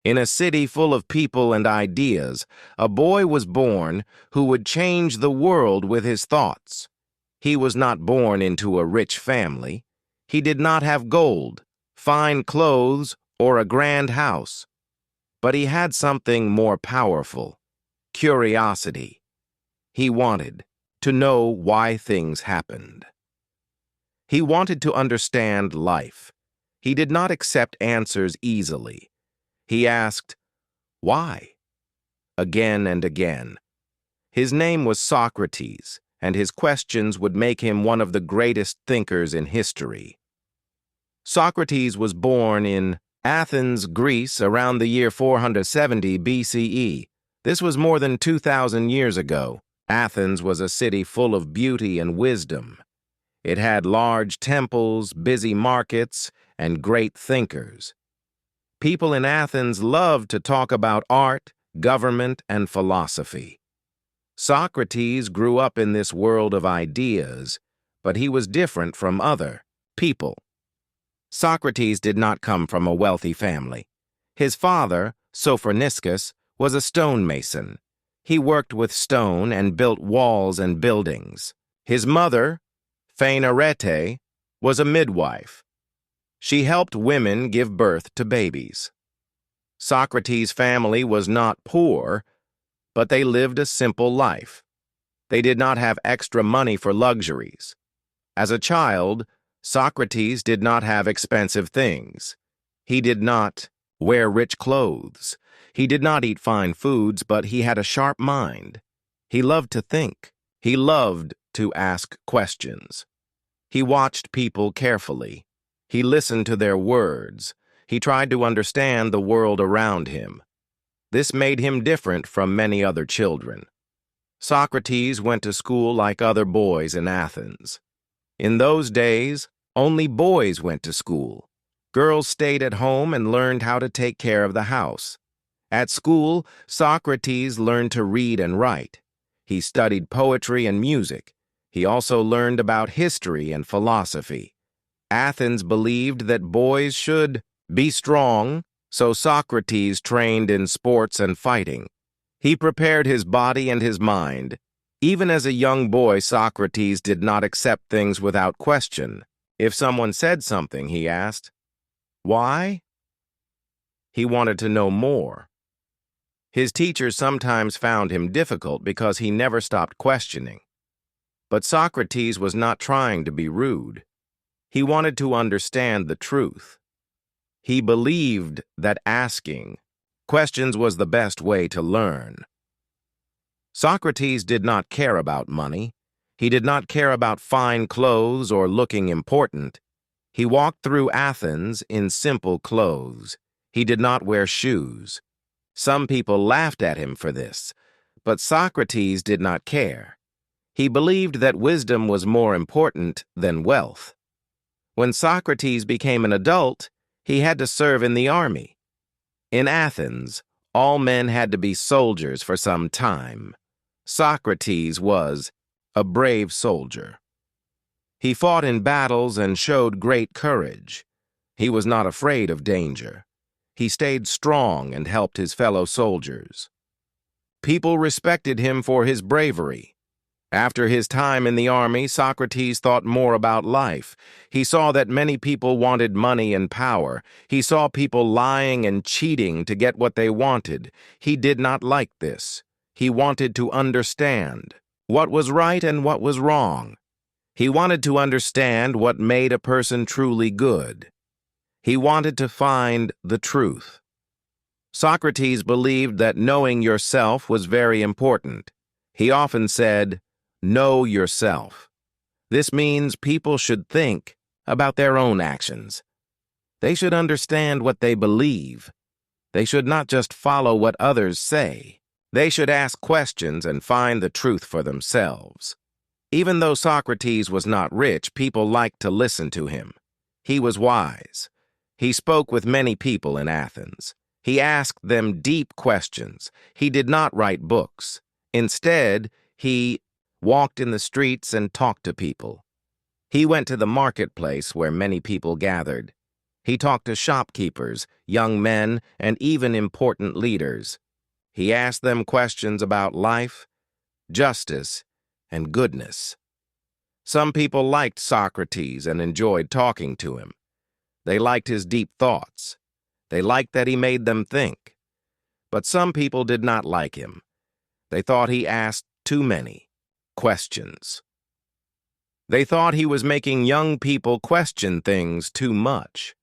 In a city full of people and ideas, a boy was born who would change the world with his thoughts. He was not born into a rich family. He did not have gold, fine clothes, or a grand house. But he had something more powerful: curiosity. He wanted to know why things happened. He wanted to understand life. He did not accept answers easily. He asked, "Why?" again and again. His name was Socrates, and his questions would make him one of the greatest thinkers in history. Socrates was born in Athens, Greece, around the year 470 BCE. This was more than 2,000 years ago. Athens was a city full of beauty and wisdom. It had large temples, busy markets, and great thinkers. People in Athens loved to talk about art, government, and philosophy. Socrates grew up in this world of ideas, but he was different from other people. Socrates did not come from a wealthy family. His father, Socrates, was a stonemason. He worked with stone and built walls and buildings. His mother, Phainarete, was a midwife. She helped women give birth to babies. Socrates' family was not poor, but they lived a simple life. They did not have extra money for luxuries. As a child, Socrates did not have expensive things. He did not wear rich clothes. He did not eat fine foods, but he had a sharp mind. He loved to think. He loved to ask questions. He watched people carefully. He listened to their words. He tried to understand the world around him. This made him different from many other children. Socrates went to school like other boys in Athens. In those days, only boys went to school. Girls stayed at home and learned how to take care of the house. At school, Socrates learned to read and write. He studied poetry and music. He also learned about history and philosophy. Athens believed that boys should be strong, so Socrates trained in sports and fighting. He prepared his body and his mind. Even as a young boy, Socrates did not accept things without question. If someone said something, he asked, "Why?" He wanted to know more. His teachers sometimes found him difficult because he never stopped questioning. But Socrates was not trying to be rude. He wanted to understand the truth. He believed that asking questions was the best way to learn. Socrates did not care about money. He did not care about fine clothes or looking important. He walked through Athens in simple clothes. He did not wear shoes. Some people laughed at him for this, but Socrates did not care. He believed that wisdom was more important than wealth. When Socrates became an adult, he had to serve in the army. In Athens, all men had to be soldiers for some time. Socrates was a brave soldier. He fought in battles and showed great courage. He was not afraid of danger. He stayed strong and helped his fellow soldiers. People respected him for his bravery. After his time in the army, Socrates thought more about life. He saw that many people wanted money and power. He saw people lying and cheating to get what they wanted. He did not like this. He wanted to understand what was right and what was wrong. He wanted to understand what made a person truly good. He wanted to find the truth. Socrates believed that knowing yourself was very important. He often said, "Know yourself." This means people should think about their own actions. They should understand what they believe. They should not just follow what others say. They should ask questions and find the truth for themselves. Even though Socrates was not rich, people liked to listen to him. He was wise. He spoke with many people in Athens. He asked them deep questions. He did not write books. Instead, he walked in the streets and talked to people. He went to the marketplace where many people gathered. He talked to shopkeepers, young men, and even important leaders. He asked them questions about life, justice, and goodness. Some people liked Socrates and enjoyed talking to him. They liked his deep thoughts. They liked that he made them think. But some people did not like him. They thought he asked too many questions. They thought he was making young people question things too much.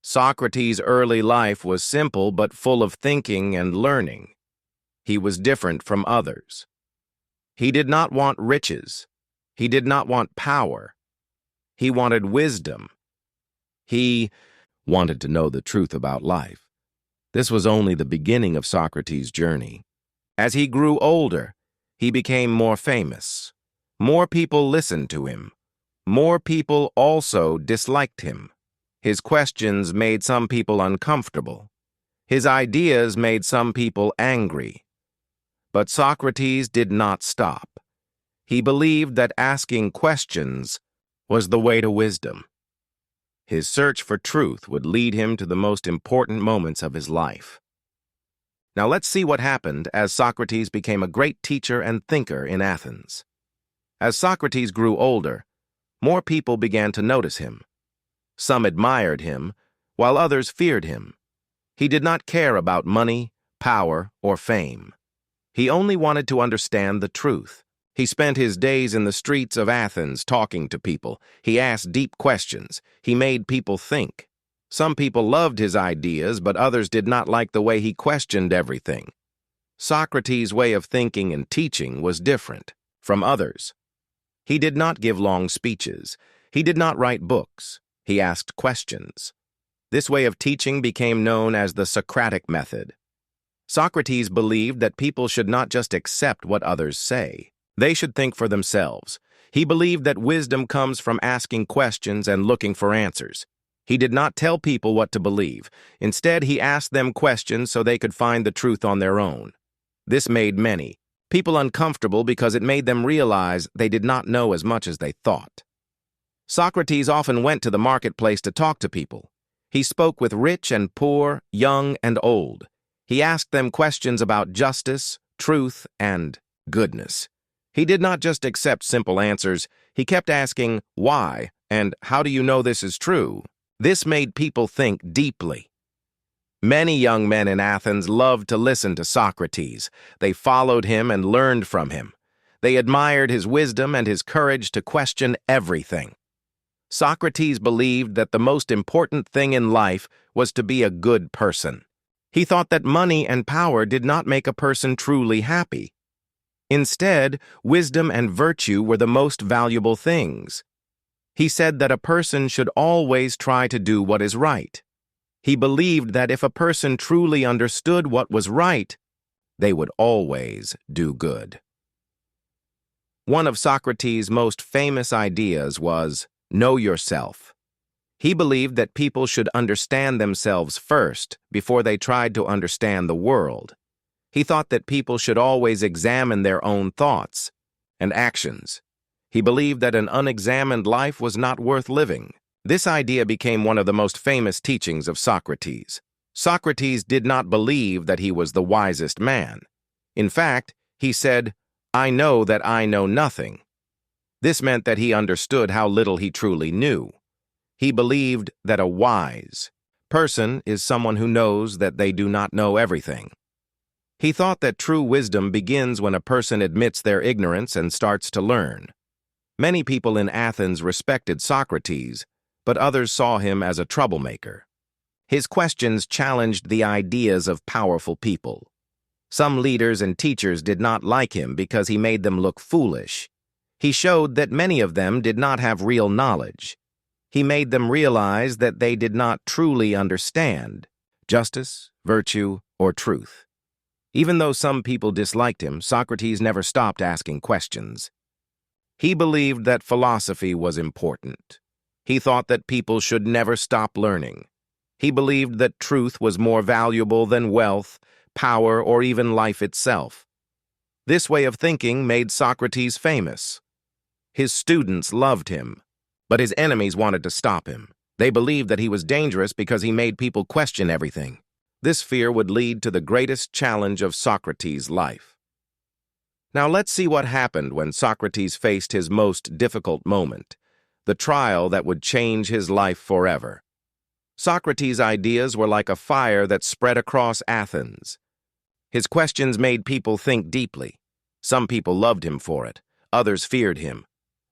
Socrates' early life was simple but full of thinking and learning. He was different from others. He did not want riches. He did not want power. He wanted wisdom. He wanted to know the truth about life. This was only the beginning of Socrates' journey. As he grew older, he became more famous. More people listened to him. More people also disliked him. His questions made some people uncomfortable. His ideas made some people angry. But Socrates did not stop. He believed that asking questions was the way to wisdom. His search for truth would lead him to the most important moments of his life. Now let's see what happened as Socrates became a great teacher and thinker in Athens. As Socrates grew older, more people began to notice him. Some admired him, while others feared him. He did not care about money, power, or fame. He only wanted to understand the truth. He spent his days in the streets of Athens talking to people. He asked deep questions. He made people think. Some people loved his ideas, but others did not like the way he questioned everything. Socrates' way of thinking and teaching was different from others. He did not give long speeches. He did not write books. He asked questions. This way of teaching became known as the Socratic method. Socrates believed that people should not just accept what others say. They should think for themselves. He believed that wisdom comes from asking questions and looking for answers. He did not tell people what to believe. Instead, he asked them questions so they could find the truth on their own. This made many people uncomfortable because it made them realize they did not know as much as they thought. Socrates often went to the marketplace to talk to people. He spoke with rich and poor, young and old. He asked them questions about justice, truth, and goodness. He did not just accept simple answers. He kept asking, why, and how do you know this is true? This made people think deeply. Many young men in Athens loved to listen to Socrates. They followed him and learned from him. They admired his wisdom and his courage to question everything. Socrates believed that the most important thing in life was to be a good person. He thought that money and power did not make a person truly happy. Instead, wisdom and virtue were the most valuable things. He said that a person should always try to do what is right. He believed that if a person truly understood what was right, they would always do good. One of Socrates' most famous ideas was, know yourself. He believed that people should understand themselves first before they tried to understand the world. He thought that people should always examine their own thoughts and actions. He believed that an unexamined life was not worth living. This idea became one of the most famous teachings of Socrates. Socrates did not believe that he was the wisest man. In fact, he said, I know that I know nothing. This meant that he understood how little he truly knew. He believed that a wise person is someone who knows that they do not know everything. He thought that true wisdom begins when a person admits their ignorance and starts to learn. Many people in Athens respected Socrates, but others saw him as a troublemaker. His questions challenged the ideas of powerful people. Some leaders and teachers did not like him because he made them look foolish. He showed that many of them did not have real knowledge. He made them realize that they did not truly understand justice, virtue, or truth. Even though some people disliked him, Socrates never stopped asking questions. He believed that philosophy was important. He thought that people should never stop learning. He believed that truth was more valuable than wealth, power, or even life itself. This way of thinking made Socrates famous. His students loved him, but his enemies wanted to stop him. They believed that he was dangerous because he made people question everything. This fear would lead to the greatest challenge of Socrates' life. Now let's see what happened when Socrates faced his most difficult moment, the trial that would change his life forever. Socrates' ideas were like a fire that spread across Athens. His questions made people think deeply. Some people loved him for it, others feared him,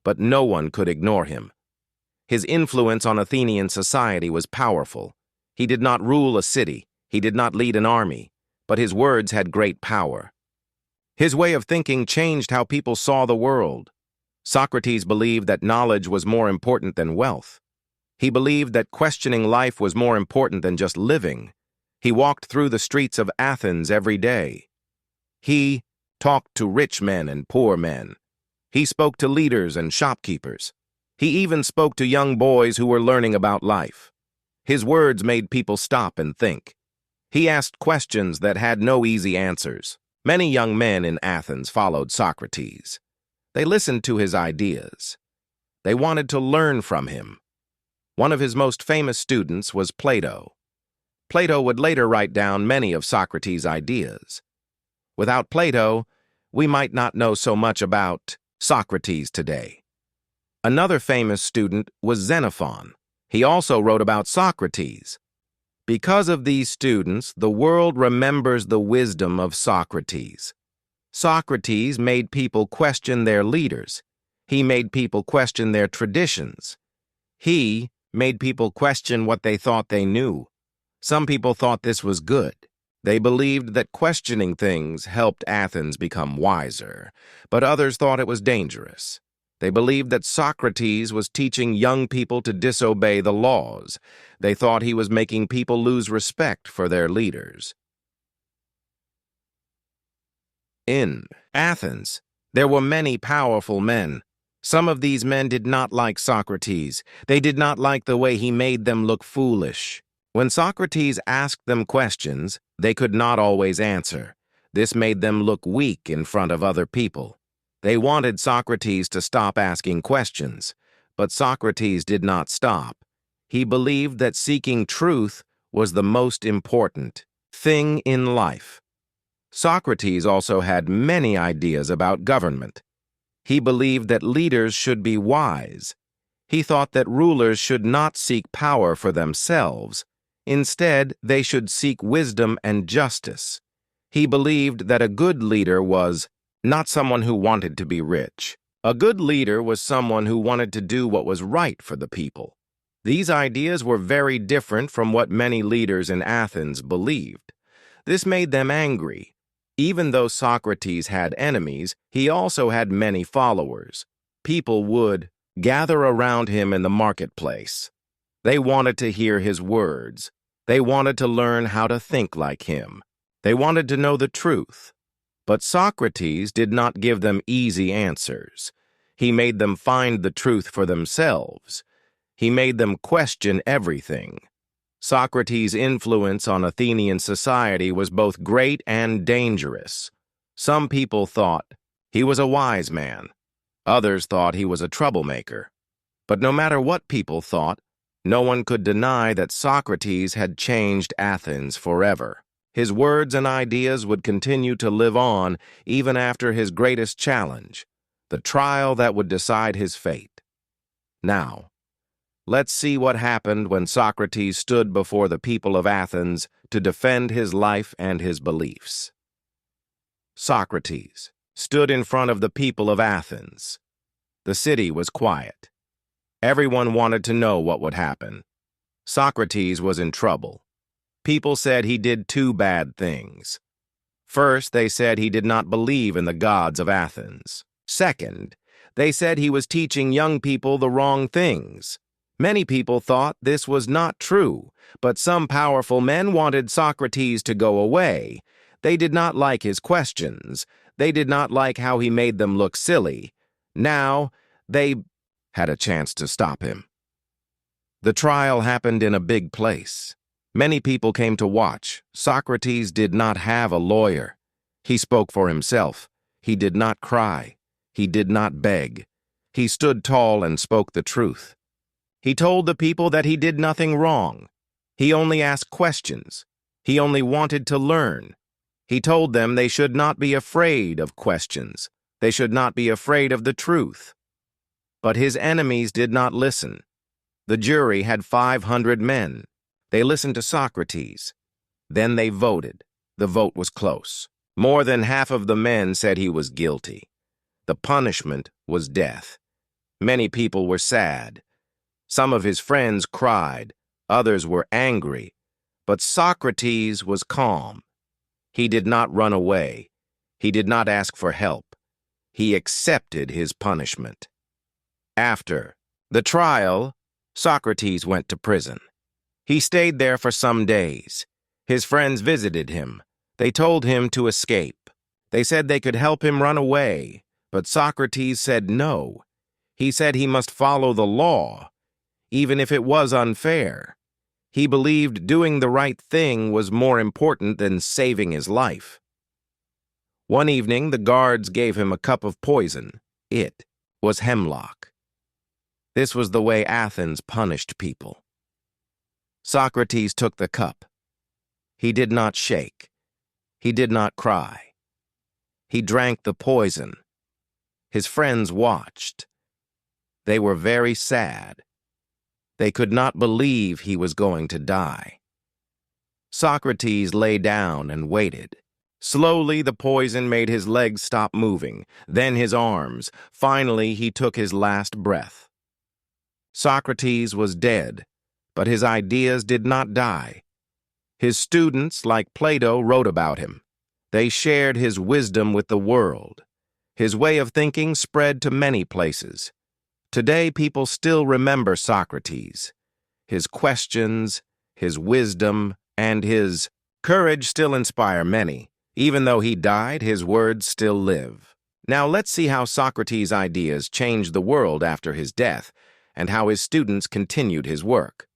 but no one could ignore him. His influence on Athenian society was powerful. He did not rule a city, he did not lead an army, but his words had great power. His way of thinking changed how people saw the world. Socrates believed that knowledge was more important than wealth. He believed that questioning life was more important than just living. He walked through the streets of Athens every day. He talked to rich men and poor men. He spoke to leaders and shopkeepers. He even spoke to young boys who were learning about life. His words made people stop and think. He asked questions that had no easy answers. Many young men in Athens followed Socrates. They listened to his ideas. They wanted to learn from him. One of his most famous students was Plato. Plato would later write down many of Socrates' ideas. Without Plato, we might not know so much about Socrates today. Another famous student was Xenophon. He also wrote about Socrates. Because of these students, the world remembers the wisdom of Socrates. Socrates made people question their leaders. He made people question their traditions. He made people question what they thought they knew. Some people thought this was good. They believed that questioning things helped Athens become wiser, but others thought it was dangerous. They believed that Socrates was teaching young people to disobey the laws. They thought he was making people lose respect for their leaders. In Athens, there were many powerful men. Some of these men did not like Socrates. They did not like the way he made them look foolish. When Socrates asked them questions, they could not always answer. This made them look weak in front of other people. They wanted Socrates to stop asking questions, but Socrates did not stop. He believed that seeking truth was the most important thing in life. Socrates also had many ideas about government. He believed that leaders should be wise. He thought that rulers should not seek power for themselves. Instead, they should seek wisdom and justice. He believed that a good leader was not someone who wanted to be rich. A good leader was someone who wanted to do what was right for the people. These ideas were very different from what many leaders in Athens believed. This made them angry. Even though Socrates had enemies, he also had many followers. People would gather around him in the marketplace. They wanted to hear his words. They wanted to learn how to think like him. They wanted to know the truth. But Socrates did not give them easy answers. He made them find the truth for themselves. He made them question everything. Socrates' influence on Athenian society was both great and dangerous. Some people thought he was a wise man. Others thought he was a troublemaker. But no matter what people thought, no one could deny that Socrates had changed Athens forever. His words and ideas would continue to live on even after his greatest challenge, the trial that would decide his fate. Now, let's see what happened when Socrates stood before the people of Athens to defend his life and his beliefs. Socrates stood in front of the people of Athens. The city was quiet. Everyone wanted to know what would happen. Socrates was in trouble. People said he did two bad things. First, they said he did not believe in the gods of Athens. Second, they said he was teaching young people the wrong things. Many people thought this was not true, but some powerful men wanted Socrates to go away. They did not like his questions. They did not like how he made them look silly. Now, they had a chance to stop him. The trial happened in a big place. Many people came to watch. Socrates did not have a lawyer. He spoke for himself. He did not cry. He did not beg. He stood tall and spoke the truth. He told the people that he did nothing wrong. He only asked questions. He only wanted to learn. He told them they should not be afraid of questions. They should not be afraid of the truth. But his enemies did not listen. The jury had 500 men. They listened to Socrates. Then they voted. The vote was close. More than half of the men said he was guilty. The punishment was death. Many people were sad. Some of his friends cried. Others were angry. But Socrates was calm. He did not run away. He did not ask for help. He accepted his punishment. After the trial, Socrates went to prison. He stayed there for some days. His friends visited him. They told him to escape. They said they could help him run away, but Socrates said no. He said he must follow the law, even if it was unfair. He believed doing the right thing was more important than saving his life. One evening, the guards gave him a cup of poison. It was hemlock. This was the way Athens punished people. Socrates took the cup. He did not shake. He did not cry. He drank the poison. His friends watched. They were very sad. They could not believe he was going to die. Socrates lay down and waited. Slowly, the poison made his legs stop moving, then his arms. Finally, he took his last breath. Socrates was dead, but his ideas did not die. His students, like Plato, wrote about him. They shared his wisdom with the world. His way of thinking spread to many places. Today, people still remember Socrates. His questions, his wisdom, and his courage still inspire many. Even though he died, his words still live. Now let's see how Socrates' ideas changed the world after his death, and how his students continued his work.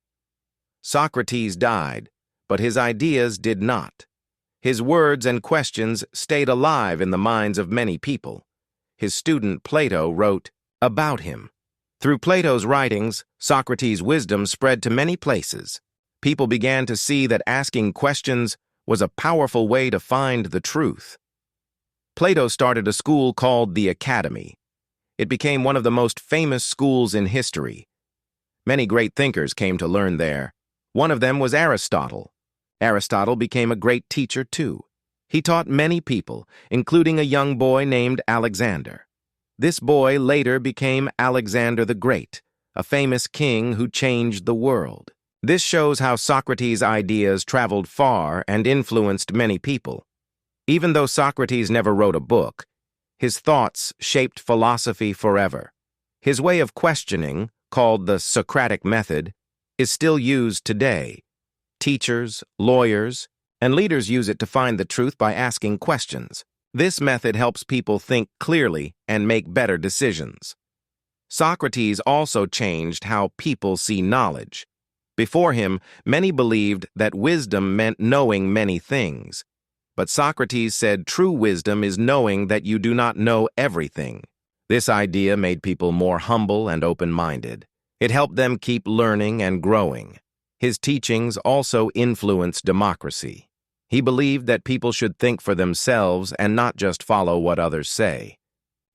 Socrates died, but his ideas did not. His words and questions stayed alive in the minds of many people. His student Plato wrote about him. Through Plato's writings, Socrates' wisdom spread to many places. People began to see that asking questions was a powerful way to find the truth. Plato started a school called the Academy. It became one of the most famous schools in history. Many great thinkers came to learn there. One of them was Aristotle. Aristotle became a great teacher too. He taught many people, including a young boy named Alexander. This boy later became Alexander the Great, a famous king who changed the world. This shows how Socrates' ideas traveled far and influenced many people. Even though Socrates never wrote a book, his thoughts shaped philosophy forever. His way of questioning, called the Socratic method, is still used today. Teachers, lawyers, and leaders use it to find the truth by asking questions. This method helps people think clearly and make better decisions. Socrates also changed how people see knowledge. Before him, many believed that wisdom meant knowing many things. But Socrates said true wisdom is knowing that you do not know everything. This idea made people more humble and open-minded. It helped them keep learning and growing. His teachings also influenced democracy. He believed that people should think for themselves and not just follow what others say.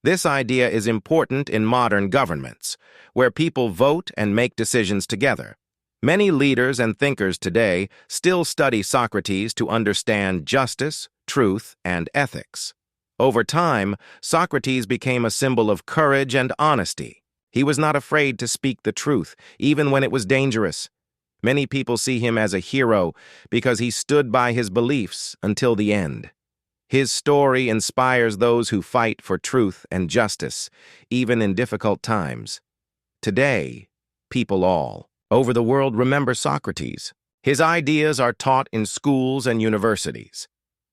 This idea is important in modern governments, where people vote and make decisions together. Many leaders and thinkers today still study Socrates to understand justice, truth, and ethics. Over time, Socrates became a symbol of courage and honesty. He was not afraid to speak the truth, even when it was dangerous. Many people see him as a hero because he stood by his beliefs until the end. His story inspires those who fight for truth and justice, even in difficult times. Today, people all over the world remember Socrates. His ideas are taught in schools and universities.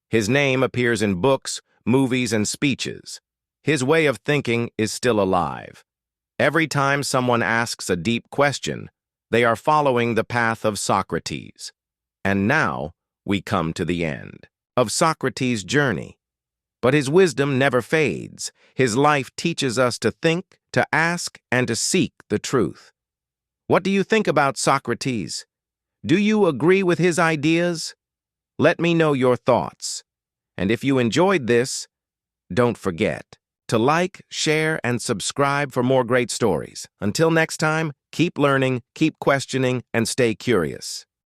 His name appears in books, movies, and speeches. His way of thinking is still alive. Every time someone asks a deep question, they are following the path of Socrates. And now we come to the end of Socrates' journey. But his wisdom never fades. His life teaches us to think, to ask, and to seek the truth. What do you think about Socrates? Do you agree with his ideas? Let me know your thoughts. And if you enjoyed this, don't forget to like, share, and subscribe for more great stories. Until next time, keep learning, keep questioning, and stay curious.